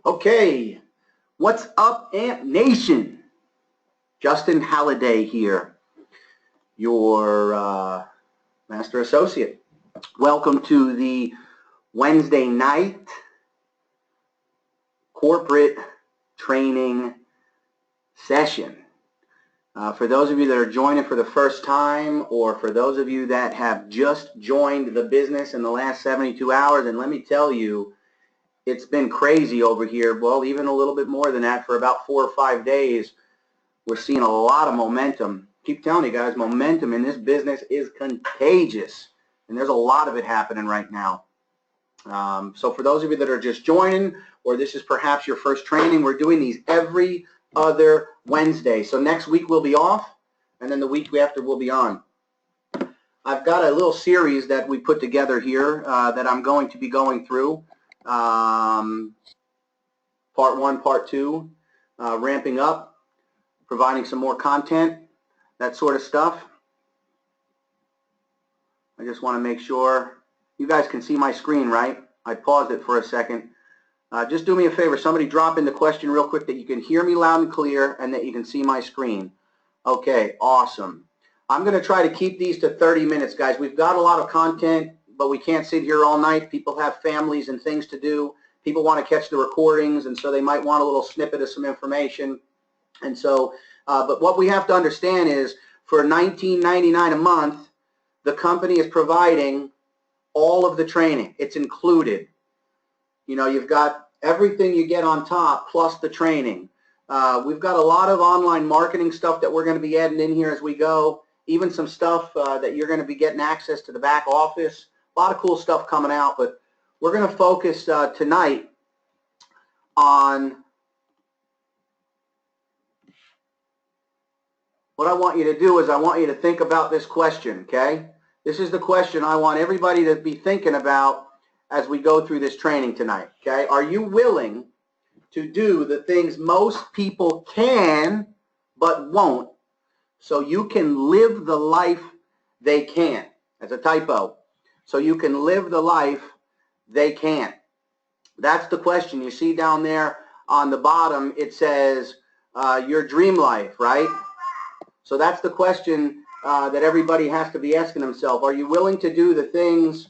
Okay, what's up, Amp Nation? Justin Halliday here, your Master Associate. Welcome to the Wednesday night corporate training session. For those of you that are joining for the first time, or for those of you that have just joined the business in the last 72 hours, and let me tell you, it's been crazy over here. Well, even a little bit more than that for about 4 or 5 days. We're seeing a lot of momentum. Keep telling you guys, momentum in this business is contagious, and there's a lot of it happening right now. So for those of you that are just joining, or this is perhaps your first training, we're doing these every other Wednesday. So next week we'll be off, and then the week after we'll be on. I've got a little series that we put together here that I'm going to be going through. Part 1, Part 2, ramping up, providing some more content, that sort of stuff. I just want to make sure you guys can see my screen, right? I paused it for a second. Just do me a favor, somebody drop in the question real quick that you can hear me loud and clear and that you can see my screen. Okay, awesome. I'm going to try to keep these to 30 minutes, guys. We've got a lot of content, but we can't sit here all night. People have families and things to do. People want to catch the recordings, and so they might want a little snippet of some information. And so, but what we have to understand is for $19.99 a month, the company is providing all of the training. It's included. You know, you've got everything you get on top plus the training. We've got a lot of online marketing stuff that we're going to be adding in here as we go. Even some stuff that you're going to be getting access to the back office. A lot of cool stuff coming out, but we're going to focus tonight on what I want you to do is I want you to think about this question, okay? This is the question I want everybody to be thinking about as we go through this training tonight, okay? Are you willing to do the things most people can but won't so you can live the life they can't? That's a typo. So you can live the life they can't. That's the question. You see down there on the bottom, it says your dream life, right? So that's the question that everybody has to be asking themselves. Are you willing to do the things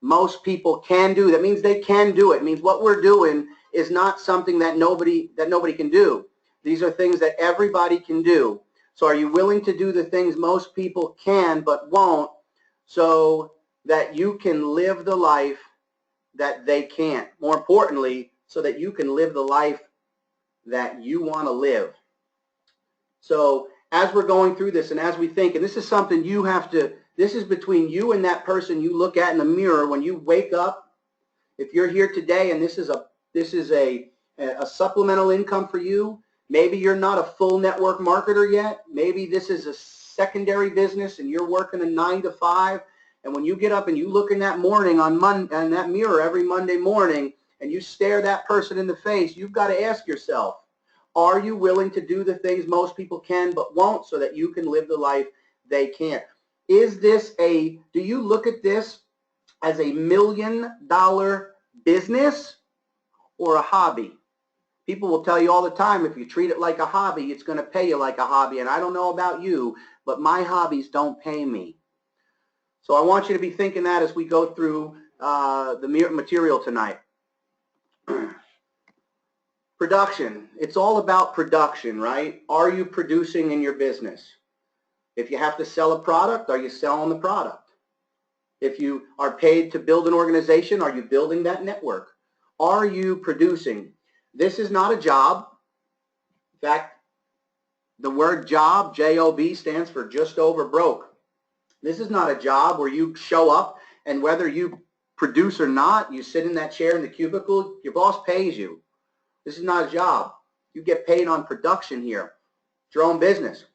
most people can do? That means they can do it. It means what we're doing is not something that nobody can do. These are things that everybody can do. So are you willing to do the things most people can but won't so that you can live the life that they can't? More importantly, so that you can live the life that you want to live. So as we're going through this and as we think, and this is something you have to, this is between you and that person you look at in the mirror when you wake up. If you're here today and this is a supplemental income for you, maybe you're not a full network marketer yet. Maybe this is a secondary business and you're working a 9 to 5. And when you get up and you look in that morning on that mirror every Monday morning and you stare that person in the face, you've got to ask yourself, are you willing to do the things most people can but won't so that you can live the life they can't? Is this do you look at this as $1 million business or a hobby? People will tell you all the time, if you treat it like a hobby, it's going to pay you like a hobby. And I don't know about you, but my hobbies don't pay me. So I want you to be thinking that as we go through the material tonight. Production. It's all about production, right? Are you producing in your business? If you have to sell a product, are you selling the product? If you are paid to build an organization, are you building that network? Are you producing? This is not a job. In fact, the word job, J-O-B, stands for just over broke. This is not a job where you show up and whether you produce or not, you sit in that chair in the cubicle, your boss pays you. This is not a job. You get paid on production here. It's your own business.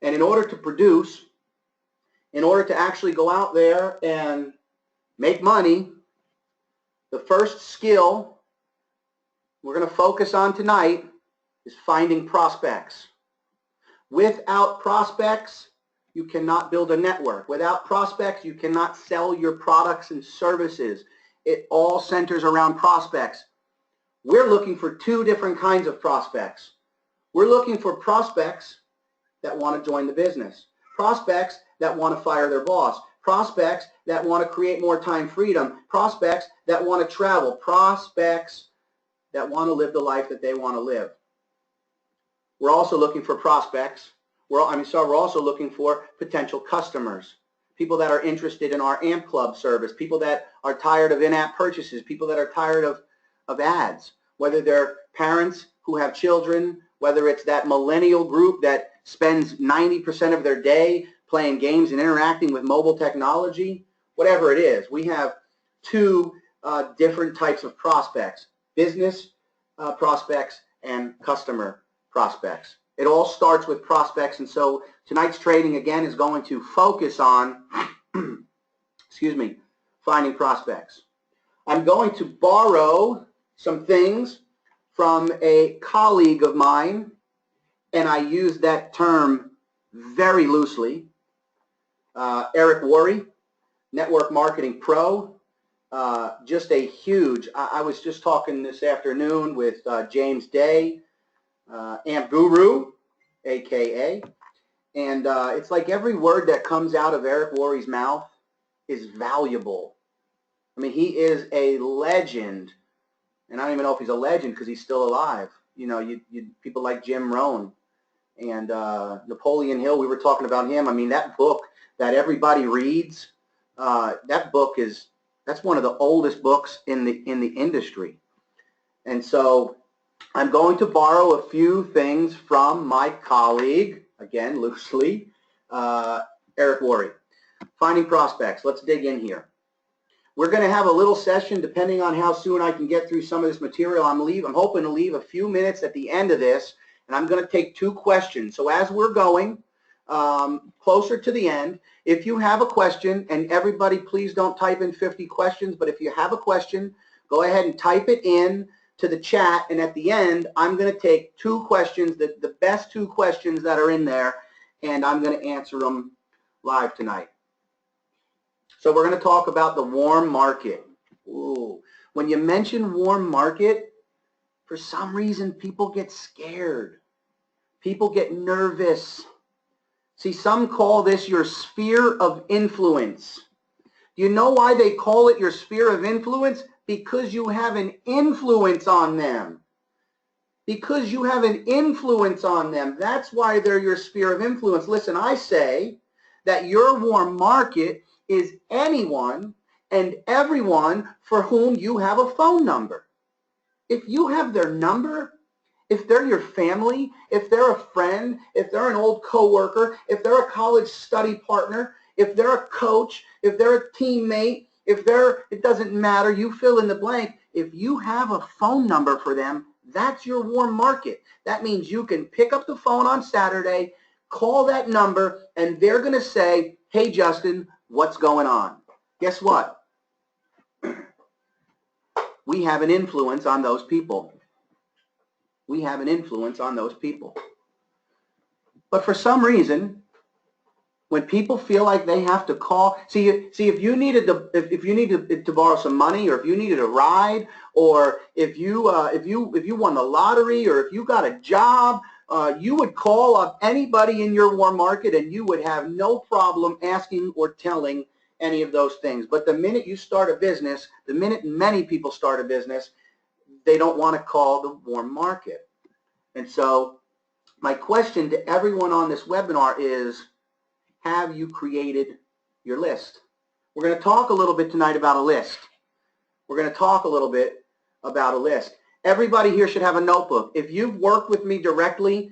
And in order to produce, in order to actually go out there and make money, the first skill we're going to focus on tonight is finding prospects. Without prospects, you cannot build a network. Without prospects, you cannot sell your products and services. It all centers around prospects. we're looking for two different kinds of prospects. We're looking for prospects that want to join the business, prospects that want to fire their boss, prospects that want to create more time freedom, prospects that want to travel, prospects that want to live the life that they want to live. We're also looking for prospects. We're also looking for potential customers, people that are interested in our AMP Club service, people that are tired of in-app purchases, people that are tired of ads, whether they're parents who have children, whether it's that millennial group that spends 90% of their day playing games and interacting with mobile technology, whatever it is. We have two different types of prospects, business prospects and customer prospects. It all starts with prospects, and so tonight's training again is going to focus on finding prospects. I'm going to borrow some things from a colleague of mine, and I use that term very loosely. Eric Worre, Network Marketing Pro, just a huge, I was just talking this afternoon with James Day, AMP Guru, AKA, and it's like every word that comes out of Eric Worre's mouth is valuable. I mean, he is a legend, and I don't even know if he's a legend because he's still alive. You know, people like Jim Rohn and Napoleon Hill, we were talking about him. I mean, that book that everybody reads, that's one of the oldest books in the industry. And so I'm going to borrow a few things from my colleague, again, loosely, Eric Worre. Finding prospects. Let's dig in here. We're going to have a little session depending on how soon I can get through some of this material. I'm hoping to leave a few minutes at the end of this, and I'm going to take two questions. So as we're going closer to the end, if you have a question, and everybody please don't type in 50 questions, but if you have a question, go ahead and type it in to the chat, and at the end, I'm going to take two questions, the best two questions that are in there, and I'm going to answer them live tonight. So we're going to talk about the warm market. Ooh. When you mention warm market, for some reason, people get scared. People get nervous. See, some call this your sphere of influence. Do you know why they call it your sphere of influence? Because you have an influence on them. Because you have an influence on them. That's why they're your sphere of influence. Listen, I say that your warm market is anyone and everyone for whom you have a phone number. If you have their number, if they're your family, if they're a friend, if they're an old coworker, if they're a college study partner, if they're a coach, if they're a teammate, it doesn't matter, you fill in the blank. If you have a phone number for them, that's your warm market. That means you can pick up the phone on Saturday, call that number, and they're going to say, hey, Justin, what's going on? Guess what? We have an influence on those people. We have an influence on those people. But for some reason, when people feel like they have to call, see if you needed to borrow some money, or if you needed a ride, or if you won the lottery, or if you got a job, you would call up anybody in your warm market, and you would have no problem asking or telling any of those things. But the minute you start a business, the minute many people start a business, they don't want to call the warm market. And so my question to everyone on this webinar is, have you created your list? We're going to talk a little bit tonight about a list. We're going to talk a little bit about a list. Everybody here should have a notebook. If you've worked with me directly,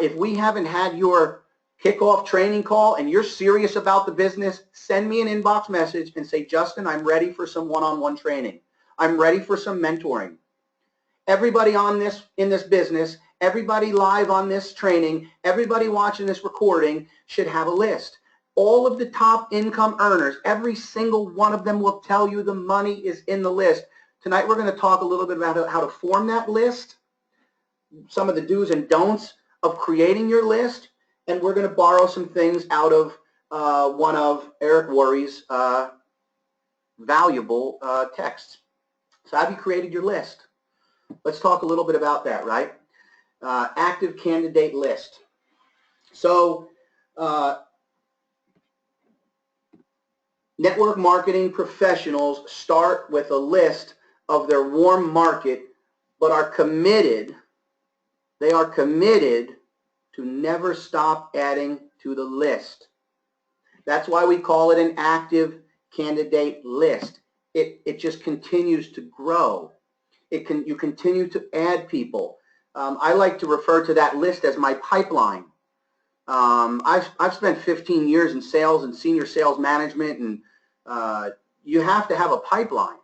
if we haven't had your kickoff training call and you're serious about the business, send me an inbox message and say, Justin, I'm ready for some one-on-one training. I'm ready for some mentoring. Everybody in this business, everybody live on this training, everybody watching this recording should have a list. All of the top income earners, every single one of them will tell you the money is in the list. Tonight we're going to talk a little bit about how to form that list, some of the do's and don'ts of creating your list, and we're going to borrow some things out of one of Eric Worre's valuable texts. So have you created your list? Let's talk a little bit about that, right? Active candidate list. So network marketing professionals start with a list of their warm market, but are committed, they are committed to never stop adding to the list. That's why we call it an active candidate list. It just continues to grow. You continue to add people. I like to refer to that list as my pipeline. I've spent 15 years in sales and senior sales management, and you have to have a pipeline.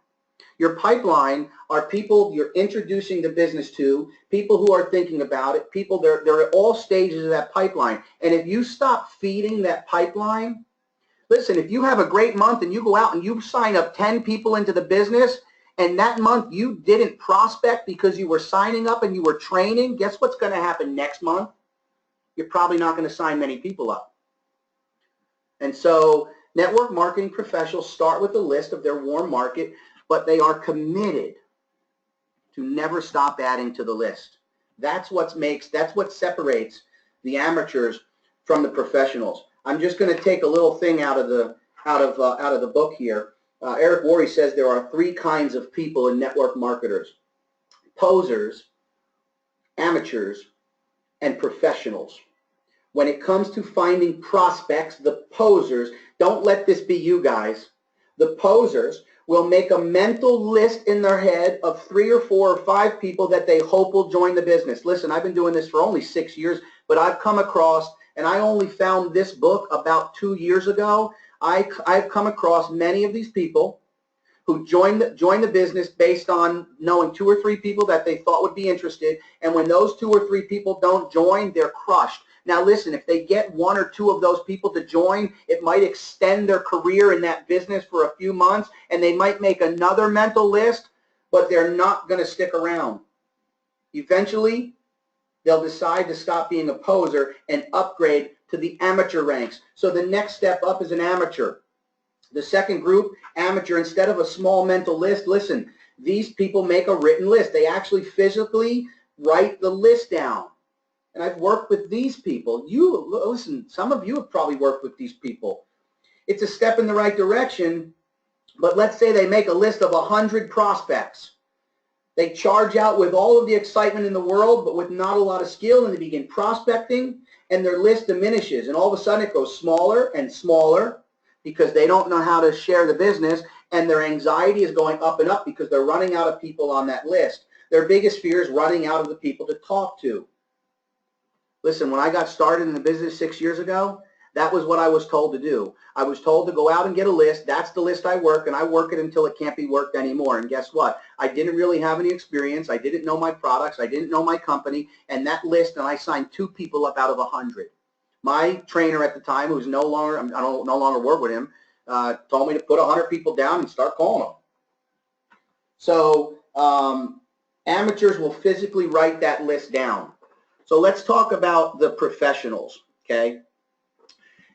Your pipeline are people you're introducing the business to, people who are thinking about it, people, they're at all stages of that pipeline. And if you stop feeding that pipeline, listen, if you have a great month and you go out and you sign up 10 people into the business, and that month you didn't prospect because you were signing up and you were training, guess what's going to happen next month? You're probably not going to sign many people up. And so network marketing professionals start with a list of their warm market, but they are committed to never stop adding to the list. That's what separates the amateurs from the professionals. I'm just going to take a little thing out of the book here. Eric Worre says there are 3 kinds of people in network marketers: posers, amateurs, and professionals. When it comes to finding prospects, the posers, don't let this be you guys, the posers will make a mental list in their head of 3 or 4 or 5 people that they hope will join the business. Listen, I've been doing this for only 6 years, but I've come across, and I only found this book about 2 years ago, I've come across many of these people who join the business based on knowing 2 or 3 people that they thought would be interested, and when those 2 or 3 people don't join, they're crushed. Now listen, if they get 1 or 2 of those people to join, it might extend their career in that business for a few months, and they might make another mental list, but they're not going to stick around. Eventually, they'll decide to stop being a poser and upgrade to the amateur ranks. So the next step up is an amateur. The second group, amateur, instead of a small mental list, listen, these people make a written list. They actually physically write the list down. And I've worked with these people. Listen, some of you have probably worked with these people. It's a step in the right direction, but let's say they make a list of 100 prospects. They charge out with all of the excitement in the world, but with not a lot of skill, and they begin prospecting, and their list diminishes. And all of a sudden it goes smaller and smaller because they don't know how to share the business, and their anxiety is going up and up because they're running out of people on that list. Their biggest fear is running out of the people to talk to. Listen, when I got started in the business 6 years ago, that was what I was told to do. I was told to go out and get a list. That's the list I work, and I work it until it can't be worked anymore. And guess what? I didn't really have any experience. I didn't know my products. I didn't know my company. And that list, and I signed 2 people up out of 100. My trainer at the time, who's no longer, I don't no longer work with him, told me to put 100 people down and start calling them. So amateurs will physically write that list down. So let's talk about the professionals, okay?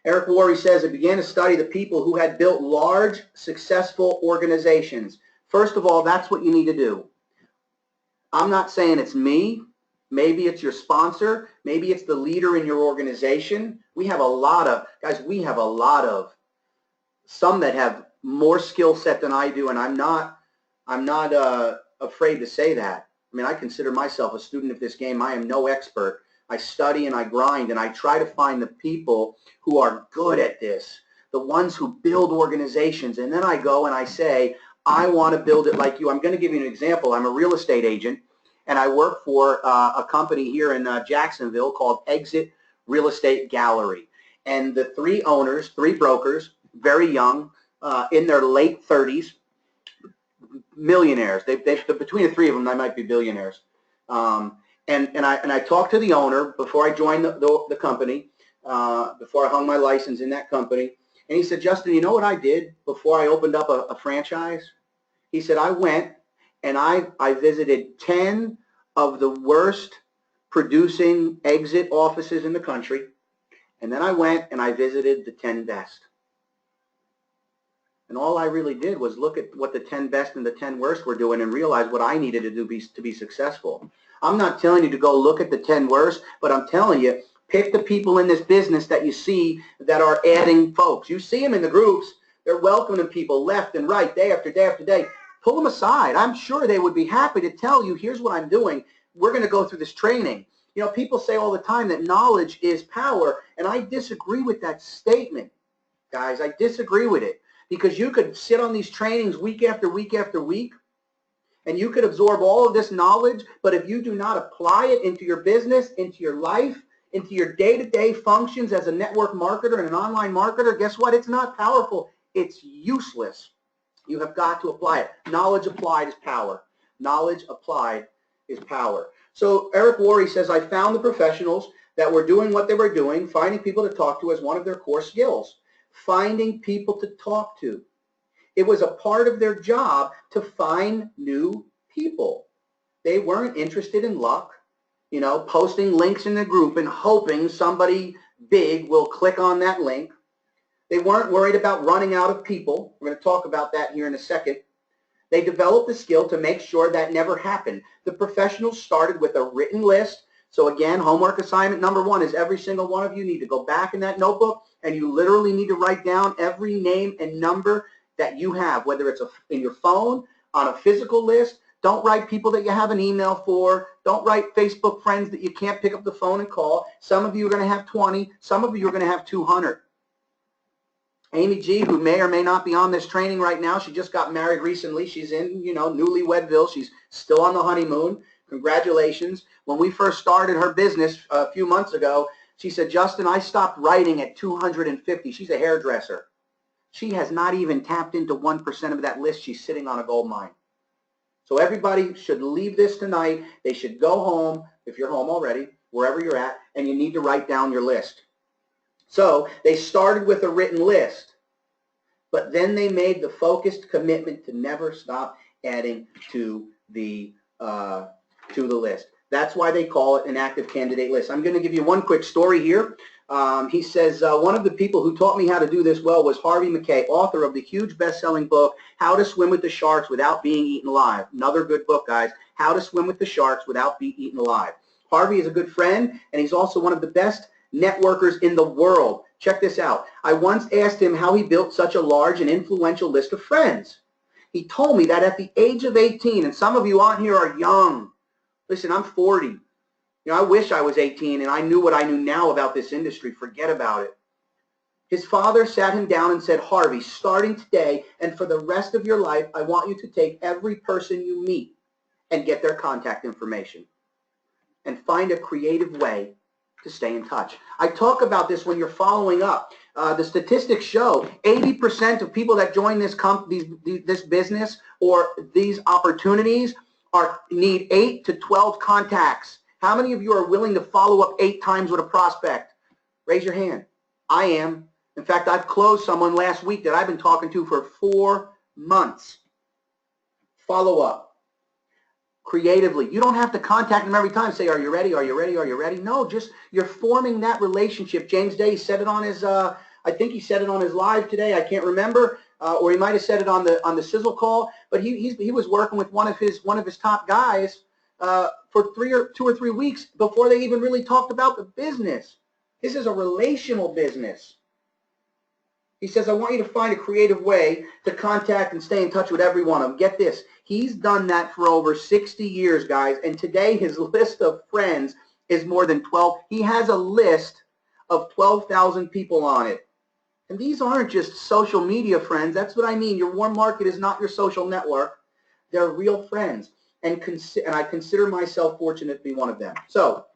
Eric Worre says, I began to study the people who had built large, successful organizations. First of all, that's what you need to do. I'm not saying it's me. Maybe it's your sponsor. Maybe it's the leader in your organization. We have a lot of, guys, we have a lot of, some that have more skill set than I do, and I'm not afraid to say that. I mean, I consider myself a student of this game. I am no expert. I study and I grind, and I try to find the people who are good at this, the ones who build organizations. And then I go and I say, I want to build it like you. I'm going to give you an example. I'm a real estate agent, and I work for a company here in Jacksonville called Exit Real Estate Gallery. And the 3 owners, 3 brokers, very young, in their late 30s, millionaires. Between the 3 of them, they might be billionaires. And I talked to the owner before I joined the company, before I hung my license in that company, and he said, Justin, you know what I did before I opened up a franchise? He said, I went and I visited 10 of the worst producing exit offices in the country, and then I went and I visited the 10 best. And all I really did was look at what the 10 best and the 10 worst were doing and realize what I needed to do to be successful. I'm not telling you to go look at the 10 worst, but I'm telling you, pick the people in this business that you see that are adding folks. You see them in the groups. They're welcoming people left and right, day after day after day. Pull them aside. I'm sure they would be happy to tell you, here's what I'm doing. We're going to go through this training. You know, people say all the time that knowledge is power, and I disagree with that statement, guys. I disagree with it, because you could sit on these trainings week after week after week, and you could absorb all of this knowledge, but if you do not apply it into your business, into your life, into your day-to-day functions as a network marketer and an online marketer, guess what? It's not powerful. It's useless. You have got to apply it. Knowledge applied is power. Knowledge applied is power. So Eric Worre says, I found the professionals that were doing what they were doing, finding people to talk to as one of their core skills. Finding people to talk to. It was a part of their job to find new people. They weren't interested in luck, you know, posting links in the group and hoping somebody big will click on that link. They weren't worried about running out of people. We're going to talk about that here in a second. They developed the skill to make sure that never happened. The professionals started with a written list. So again, homework assignment number 1 is every single one of you need to go back in that notebook and you literally need to write down every name and number that you have, whether it's in your phone, on a physical list. Don't write people that you have an email for. Don't write Facebook friends that you can't pick up the phone and call. Some of you are going to have 20. Some of you are going to have 200. Amy G, who may or may not be on this training right now, she just got married recently. She's in, you know, newlywedville. She's still on the honeymoon. Congratulations. When we first started her business a few months ago, she said, Justin, I stopped writing at 250. She's a hairdresser. She has not even tapped into 1% of that list. She's sitting on a gold mine. So everybody should leave this tonight. They should go home, if you're home already, wherever you're at, and you need to write down your list. So they started with a written list, but then they made the focused commitment to never stop adding to the list. That's why they call it an active candidate list. I'm going to give you one quick story here. He says, one of the people who taught me how to do this well was Harvey McKay, author of the huge best-selling book, How to Swim with the Sharks Without Being Eaten Alive. Another good book, guys. How to Swim with the Sharks Without Being Eaten Alive. Harvey is a good friend, and he's also one of the best networkers in the world. Check this out. I once asked him how he built such a large and influential list of friends. He told me that at the age of 18, and some of you on here are young. Listen, I'm 40. You know, I wish I was 18 and I knew what I knew now about this industry. Forget about it. His father sat him down and said, Harvey, starting today and for the rest of your life, I want you to take every person you meet and get their contact information and find a creative way to stay in touch. I talk about this when you're following up. The statistics show 80% of people that join this business or these opportunities need 8 to 12 contacts. How many of you are willing to follow up 8 times with a prospect? Raise your hand. I am. In fact, I've closed someone last week that I've been talking to for 4 months. Follow up. Creatively. You don't have to contact them every time. Say, are you ready? Are you ready? Are you ready? No, just you're forming that relationship. James Day said it on his, I think he said it on his live today. I can't remember, or he might have said it on the sizzle call. But he was working with one of his top guys for 2 or 3 weeks before they even really talked about the business. This is a relational business. He says, I want you to find a creative way to contact and stay in touch with every one of them. Get this. He's done that for over 60 years, guys. And today his list of friends is more than 12. He has a list of 12,000 people on it. And these aren't just social media friends. That's what I mean. Your warm market is not your social network. They're real friends. And I consider myself fortunate to be one of them. So,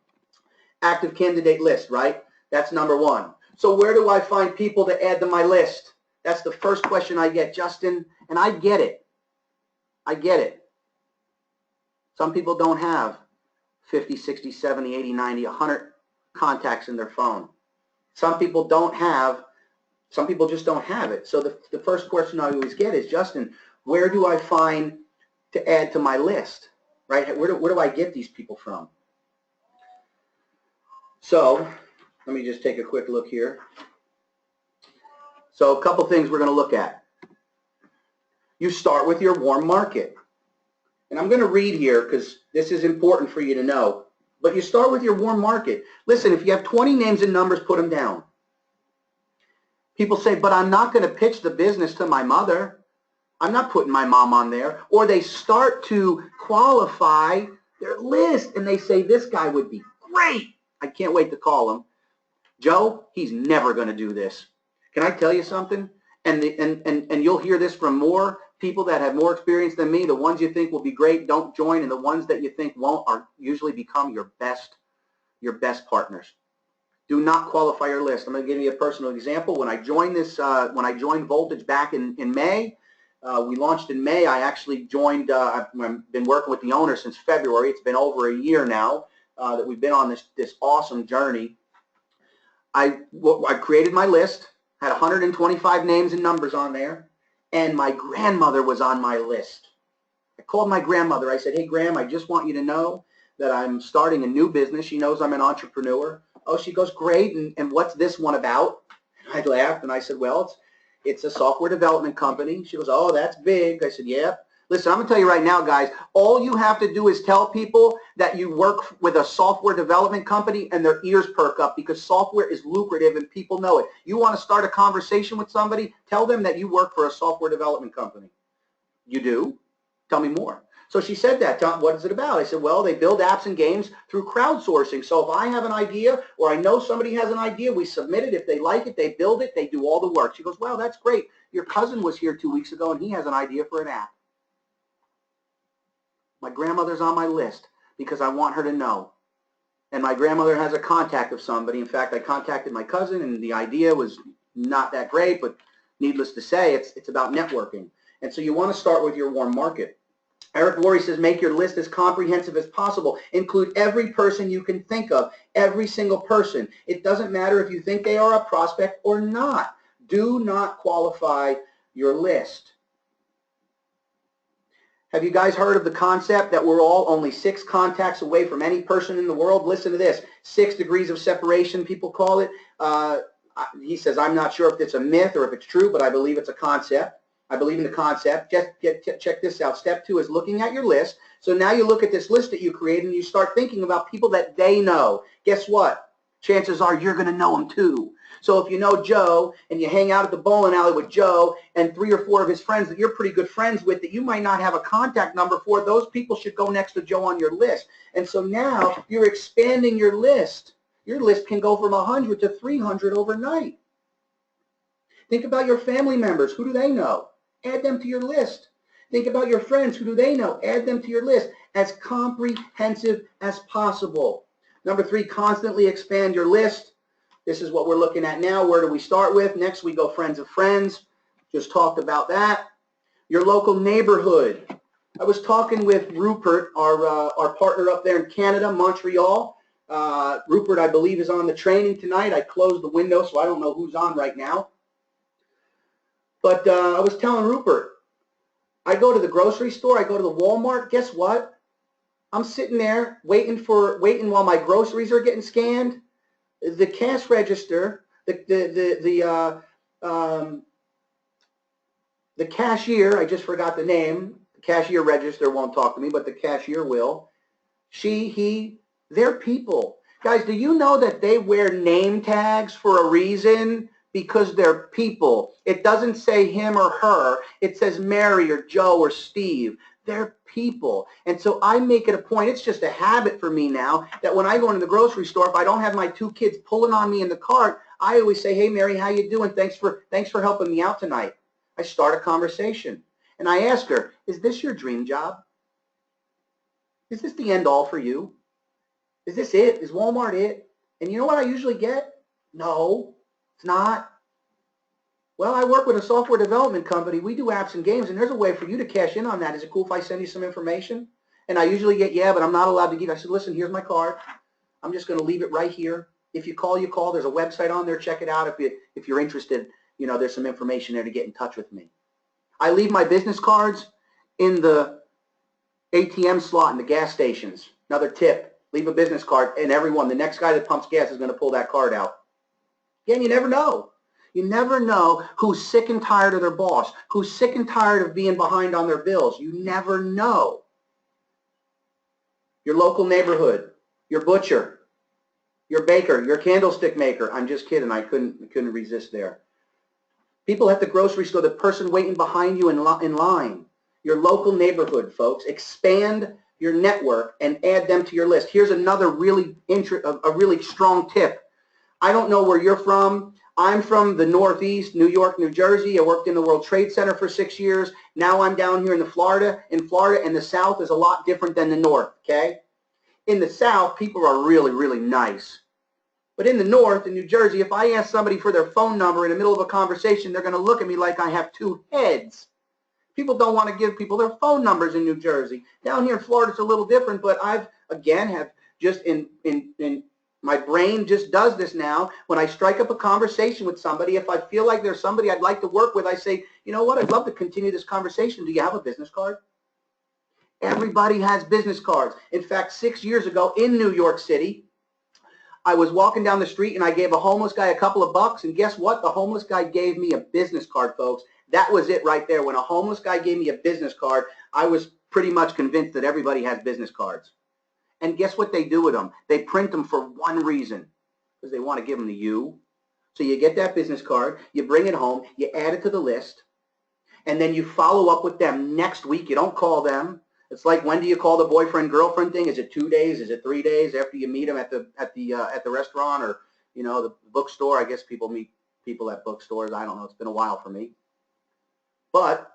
active candidate list, right? That's number 1. So where do I find people to add to my list? That's the first question I get, Justin, and I get it. I get it. Some people don't have 50, 60, 70, 80, 90, 100 contacts in their phone. Some people just don't have it. So the first question I always get is, Justin, where do I find to add to my list? Right? Where do I get these people from? So let me just take a quick look here. So a couple things we're going to look at. you start with your warm market. And I'm going to read here because this is important for you to know. But you start with your warm market. Listen, if you have 20 names and numbers, put them down. People say, but I'm not going to pitch the business to my mother. I'm not putting my mom on there. Or they start to qualify their list and they say, this guy would be great. I can't wait to call him. Joe, he's never going to do this. Can I tell you something? And you'll hear this from more people that have more experience than me. The ones you think will be great don't join, and the ones that you think won't are usually become your best partners. Do not qualify your list. I'm going to give you a personal example. When I joined Voltage back in May, we launched in May. I actually joined. I've been working with the owner since February. It's been over a year now that we've been on this awesome journey. I created my list. Had 125 names and numbers on there, and my grandmother was on my list. I called my grandmother. I said, hey, Gram, I just want you to know that I'm starting a new business. She knows I'm an entrepreneur. Oh, she goes, great, and what's this one about? I laughed, and I said, well, it's a software development company. She goes, oh, that's big. I said, yeah. Listen, I'm going to tell you right now, guys, all you have to do is tell people that you work with a software development company and their ears perk up because software is lucrative and people know it. You want to start a conversation with somebody, tell them that you work for a software development company. You do? Tell me more. So she said that. What is it about? I said, well, they build apps and games through crowdsourcing. So if I have an idea or I know somebody has an idea, we submit it. If they like it, they build it. They do all the work. She goes, well, that's great. Your cousin was here 2 weeks ago and he has an idea for an app. My grandmother's on my list because I want her to know. And my grandmother has a contact of somebody. In fact, I contacted my cousin, and the idea was not that great, but needless to say, it's about networking. And so you want to start with your warm market. Eric Worre says, make your list as comprehensive as possible. Include every person you can think of, every single person. It doesn't matter if you think they are a prospect or not. Do not qualify your list. Have you guys heard of the concept that we're all only 6 contacts away from any person in the world? Listen to this. 6 degrees of separation, people call it. He says, I'm not sure if it's a myth or if it's true, but I believe it's a concept. I believe in the concept. Check this out. Step 2 is looking at your list. So now you look at this list that you created and you start thinking about people that they know. Guess what? Chances are you're going to know them too. So if you know Joe and you hang out at the bowling alley with Joe and 3 or 4 of his friends that you're pretty good friends with that you might not have a contact number for, those people should go next to Joe on your list. And so now you're expanding your list. Your list can go from 100 to 300 overnight. Think about your family members. Who do they know? Add them to your list. Think about your friends. Who do they know? Add them to your list. As comprehensive as possible. Number 3, constantly expand your list. This is what we're looking at now. Where do we start with? Next, we go friends of friends. Just talked about that. Your local neighborhood. I was talking with Rupert, our partner up there in Canada, Montreal. Rupert, I believe, is on the training tonight. I closed the window, so I don't know who's on right now. But I was telling Rupert, I go to the grocery store, I go to the Walmart. Guess what? I'm sitting there waiting while my groceries are getting scanned. The cash register, the cashier, I just forgot the name. The cashier register won't talk to me, but the cashier will. They're people. Guys, do you know that they wear name tags for a reason? Because they're people. It doesn't say him or her. It says Mary or Joe or Steve. They're people. And so I make it a point, it's just a habit for me now, that when I go into the grocery store, if I don't have my 2 kids pulling on me in the cart, I always say, hey, Mary, how you doing? Thanks for helping me out tonight. I start a conversation. And I ask her, is this your dream job? Is this the end all for you? Is this it? Is Walmart it? And you know what I usually get? No, it's not. Well, I work with a software development company. We do apps and games, and there's a way for you to cash in on that. Is it cool if I send you some information? And I usually get, yeah, but I'm not allowed to give. I said, listen, here's my card. I'm just going to leave it right here. If you call, you call. There's a website on there. Check it out. If you're interested, you know, there's some information there to get in touch with me. I leave my business cards in the ATM slot in the gas stations. Another tip, leave a business card, and the next guy that pumps gas is going to pull that card out. Again, you never know. You never know who's sick and tired of their boss, who's sick and tired of being behind on their bills. You never know. Your local neighborhood, your butcher, your baker, your candlestick maker. I'm just kidding. I couldn't resist there. People at the grocery store, the person waiting behind you in line. Your local neighborhood, folks. Expand your network and add them to your list. Here's another really strong tip. I don't know where you're from. I'm from the Northeast, New York, New Jersey. I worked in the World Trade Center for 6 years. Now I'm down here in Florida, and the South is a lot different than the North, okay? In the South, people are really, really nice. But in the North, in New Jersey, if I ask somebody for their phone number in the middle of a conversation, they're going to look at me like I have two heads. People don't want to give people their phone numbers in New Jersey. Down here in Florida, it's a little different, but I've, again, have just my brain just does this now. When I strike up a conversation with somebody, if I feel like there's somebody I'd like to work with, I say, you know what, I'd love to continue this conversation. Do you have a business card? Everybody has business cards. In fact, 6 years ago in New York City, I was walking down the street and I gave a homeless guy a couple of bucks, and guess what? The homeless guy gave me a business card, folks. That was it right there. When a homeless guy gave me a business card, I was pretty much convinced that everybody has business cards. And guess what they do with them? They print them for one reason, because they want to give them to you. So you get that business card, you bring it home, you add it to the list, and then you follow up with them next week. You don't call them. It's like, when do you call the boyfriend-girlfriend thing? Is it 2 days? Is it 3 days after you meet them at the restaurant or, you know, the bookstore? I guess people meet people at bookstores. I don't know. It's been a while for me. But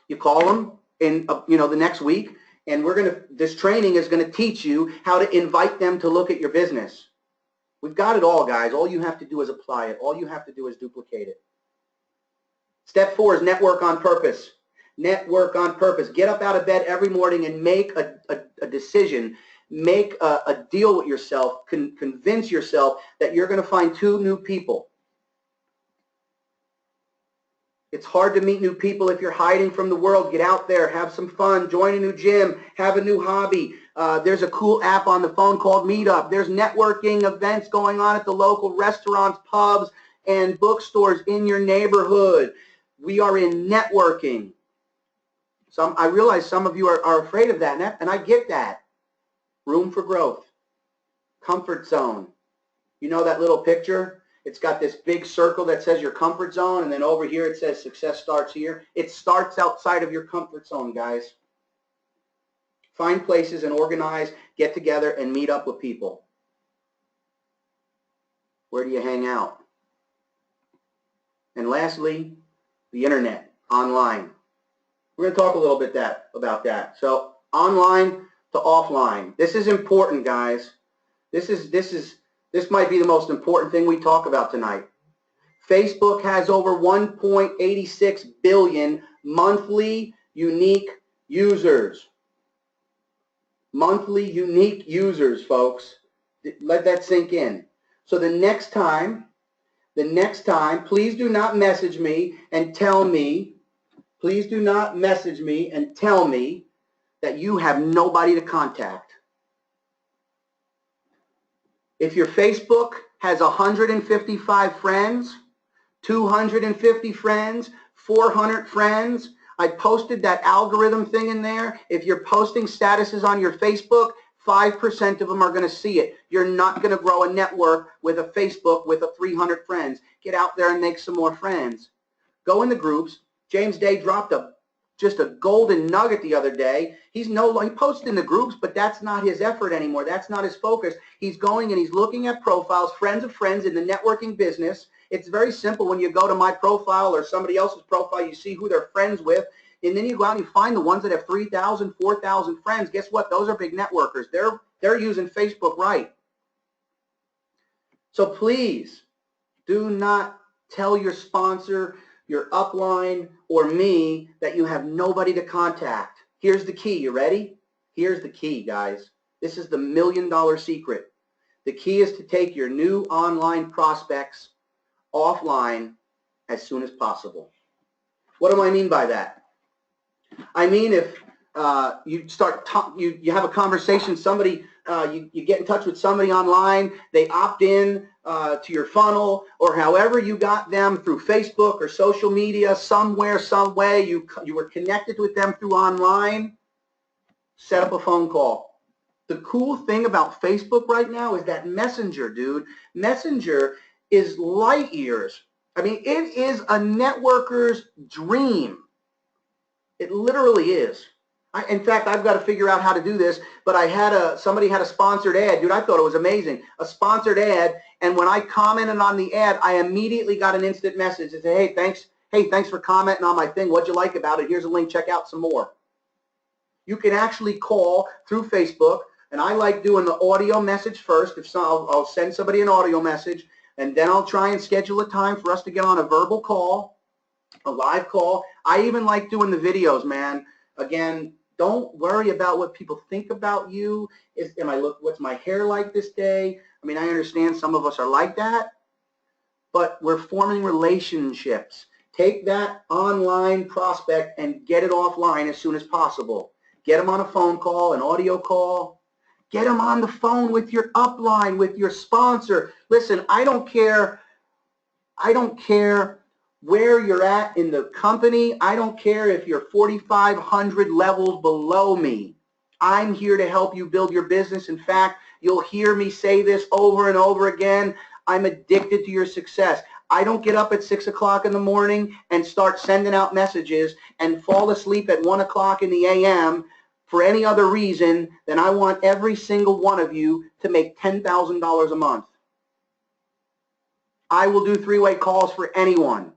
you call them in, the next week, and this training is going to teach you how to invite them to look at your business. We've got it all, guys. All you have to do is apply it. All you have to do is duplicate it. Step 4 is network on purpose. Network on purpose. Get up out of bed every morning and make a decision. Make a deal with yourself. Convince yourself that you're going to find 2 new people. It's hard to meet new people if you're hiding from the world. Get out there. Have some fun. Join a new gym. Have a new hobby. There's a cool app on the phone called Meetup. There's networking events going on at the local restaurants, pubs, and bookstores in your neighborhood. We are in networking. I realize some of you are afraid of that, and I get that. Room for growth. Comfort zone. You know that little picture? It's got this big circle that says your comfort zone, and then over here it says success starts here. It starts outside of your comfort zone, guys. Find places and organize, get together, and meet up with people. Where do you hang out? And lastly, the internet, online. We're going to talk a little bit about that. So online to offline. This is important, guys. This might be the most important thing we talk about tonight. Facebook has over 1.86 billion monthly unique users. Monthly unique users, folks. Let that sink in. So the next time, please do not message me and tell me, that you have nobody to contact. If your Facebook has 155 friends, 250 friends, 400 friends, I posted that algorithm thing in there. If you're posting statuses on your Facebook, 5% of them are going to see it. You're not going to grow a network with a Facebook with 300 friends. Get out there and make some more friends. Go in the groups. James Day dropped just a golden nugget the other day. He posted in the groups, but that's not his effort anymore. That's not his focus. He's going and he's looking at profiles, friends of friends in the networking business. It's very simple. When you go to my profile or somebody else's profile, you see who they're friends with, and then you go out and you find the ones that have 3,000, 4,000 friends. Guess what? Those are big networkers. They're using Facebook right. So please do not tell your sponsor, your upline, or me that you have nobody to contact. Here's the key. You ready? Here's the key, guys. This is the $1 million secret. The key is to take your new online prospects offline as soon as possible. What do I mean by that? I mean, if you have a conversation, somebody, you get in touch with somebody online, they opt in, to your funnel, or however you got them through Facebook or social media, somewhere, some way, you were connected with them through online, set up a phone call. The cool thing about Facebook right now is that Messenger, dude. Messenger is light years. I mean, it is a networker's dream. It literally is. In fact, I've got to figure out how to do this, but somebody had a sponsored ad. Dude, I thought it was amazing. A sponsored ad, and when I commented on the ad, I immediately got an instant message that said, hey, thanks for commenting on my thing. What'd you like about it? Here's a link. Check out some more. You can actually call through Facebook, and I like doing the audio message first. I'll send somebody an audio message, and then I'll try and schedule a time for us to get on a verbal call, a live call. I even like doing the videos, man. Again, don't worry about what people think about you. What's my hair like this day? I mean, I understand some of us are like that, but we're forming relationships. Take that online prospect and get it offline as soon as possible. Get them on a phone call, an audio call. Get them on the phone with your upline, with your sponsor. Listen, I don't care where you're at in the company. I don't care if you're 4,500 levels below me. I'm here to help you build your business. In fact, you'll hear me say this over and over again. I'm addicted to your success. I don't get up at 6 o'clock in the morning and start sending out messages and fall asleep at 1 o'clock in the a.m. for any other reason than I want every single one of you to make $10,000 a month. I will do three-way calls for anyone.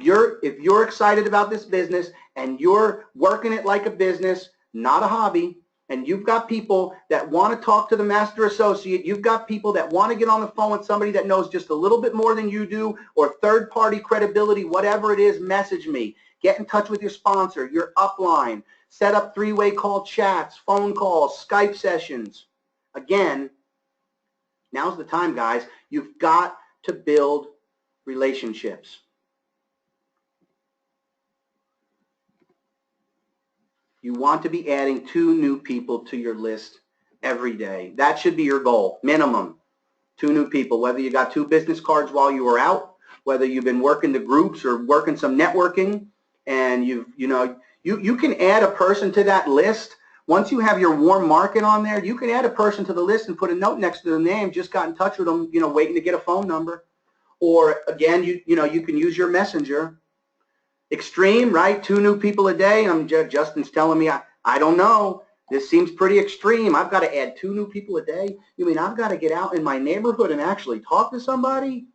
If you're excited about this business and you're working it like a business, not a hobby, and you've got people that want to talk to the master associate, you've got people that want to get on the phone with somebody that knows just a little bit more than you do, or third-party credibility, whatever it is, message me. Get in touch with your sponsor, your upline. Set up three-way call chats, phone calls, Skype sessions. Again, now's the time, guys. You've got to build relationships. You want to be adding 2 new people to your list every day. That should be your goal, minimum. 2 new people, whether you got 2 business cards while you were out, whether you've been working the groups or working some networking, and you can add a person to that list. Once you have your warm market on there, you can add a person to the list and put a note next to the name, just got in touch with them, waiting to get a phone number. Or again, you can use your messenger. Extreme, right? 2 new people a day. Justin's telling me, I don't know. This seems pretty extreme. I've got to add 2 new people a day. You mean I've got to get out in my neighborhood and actually talk to somebody?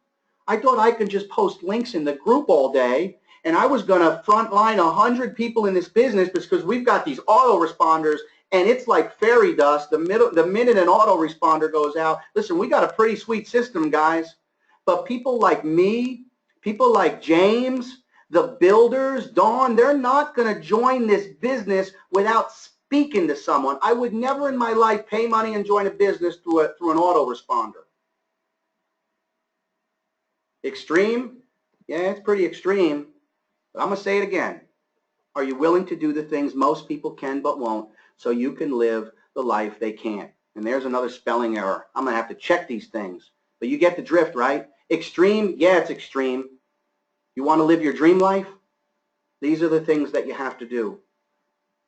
I thought I could just post links in the group all day, and I was going to frontline 100 people in this business because we've got these autoresponders, and it's like fairy dust. The minute an autoresponder goes out, listen, we got a pretty sweet system, guys. But people like me, people like James, the builders, Dawn, they're not going to join this business without speaking to someone. I would never in my life pay money and join a business through an autoresponder. Extreme? Yeah, it's pretty extreme. But I'm going to say it again. Are you willing to do the things most people can but won't so you can live the life they can't? And there's another spelling error. I'm going to have to check these things. But you get the drift, right? Extreme? Yeah, it's extreme. You want to live your dream life? These are the things that you have to do.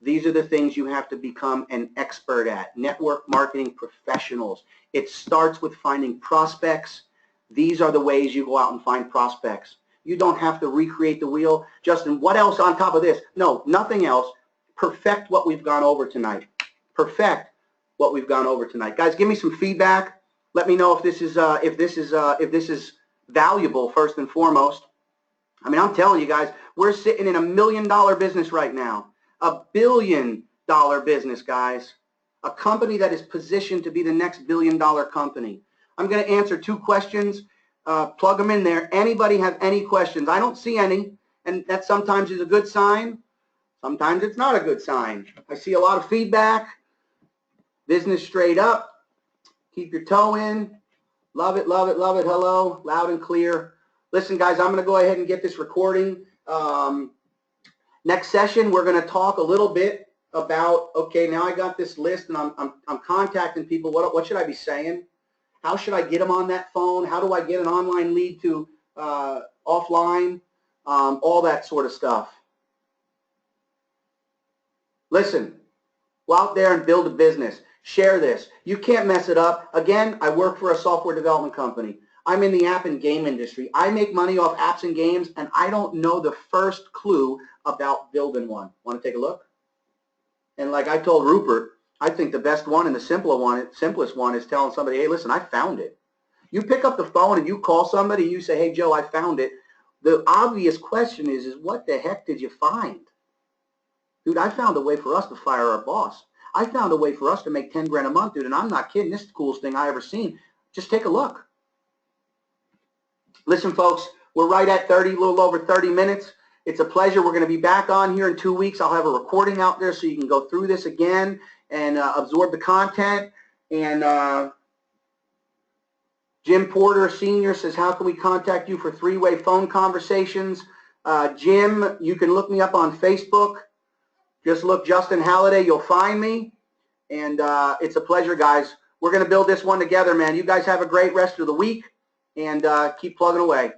These are the things you have to become an expert at. Network marketing professionals. It starts with finding prospects. These are the ways you go out and find prospects. You don't have to recreate the wheel. Justin, what else on top of this? No, nothing else. Perfect what we've gone over tonight. Perfect what we've gone over tonight. Guys, give me some feedback. Let me know if this is valuable first and foremost. I mean, I'm telling you guys, we're sitting in $1 million business right now. $1 billion business, guys. A company that is positioned to be the next $1 billion company. I'm going to answer 2 questions. Plug them in there. Anybody have any questions? I don't see any, and that sometimes is a good sign. Sometimes it's not a good sign. I see a lot of feedback. Business straight up. Keep your toe in. Love it, love it, love it. Hello, loud and clear. Listen, guys, I'm going to go ahead and get this recording. Next session, we're going to talk a little bit about, okay, now I got this list and I'm contacting people. What should I be saying? How should I get them on that phone? How do I get an online lead to offline? All that sort of stuff. Listen, go out there and build a business. Share this. You can't mess it up. Again, I work for a software development company. I'm in the app and game industry. I make money off apps and games, and I don't know the first clue about building one. Want to take a look? And like I told Rupert, I think the best one and the simplest one is telling somebody, hey, listen, I found it. You pick up the phone and you call somebody, you say, hey, Joe, I found it. The obvious question is what the heck did you find? Dude, I found a way for us to fire our boss. I found a way for us to make 10 grand a month, dude, and I'm not kidding. This is the coolest thing I ever seen. Just take a look. Listen, folks, we're right at 30, a little over 30 minutes. It's a pleasure. We're going to be back on here in 2 weeks. I'll have a recording out there so you can go through this again and absorb the content. And Jim Porter Sr. says, how can we contact you for three-way phone conversations? Jim, you can look me up on Facebook. Just look Justin Halliday. You'll find me. And it's a pleasure, guys. We're going to build this one together, man. You guys have a great rest of the week, and keep plugging away.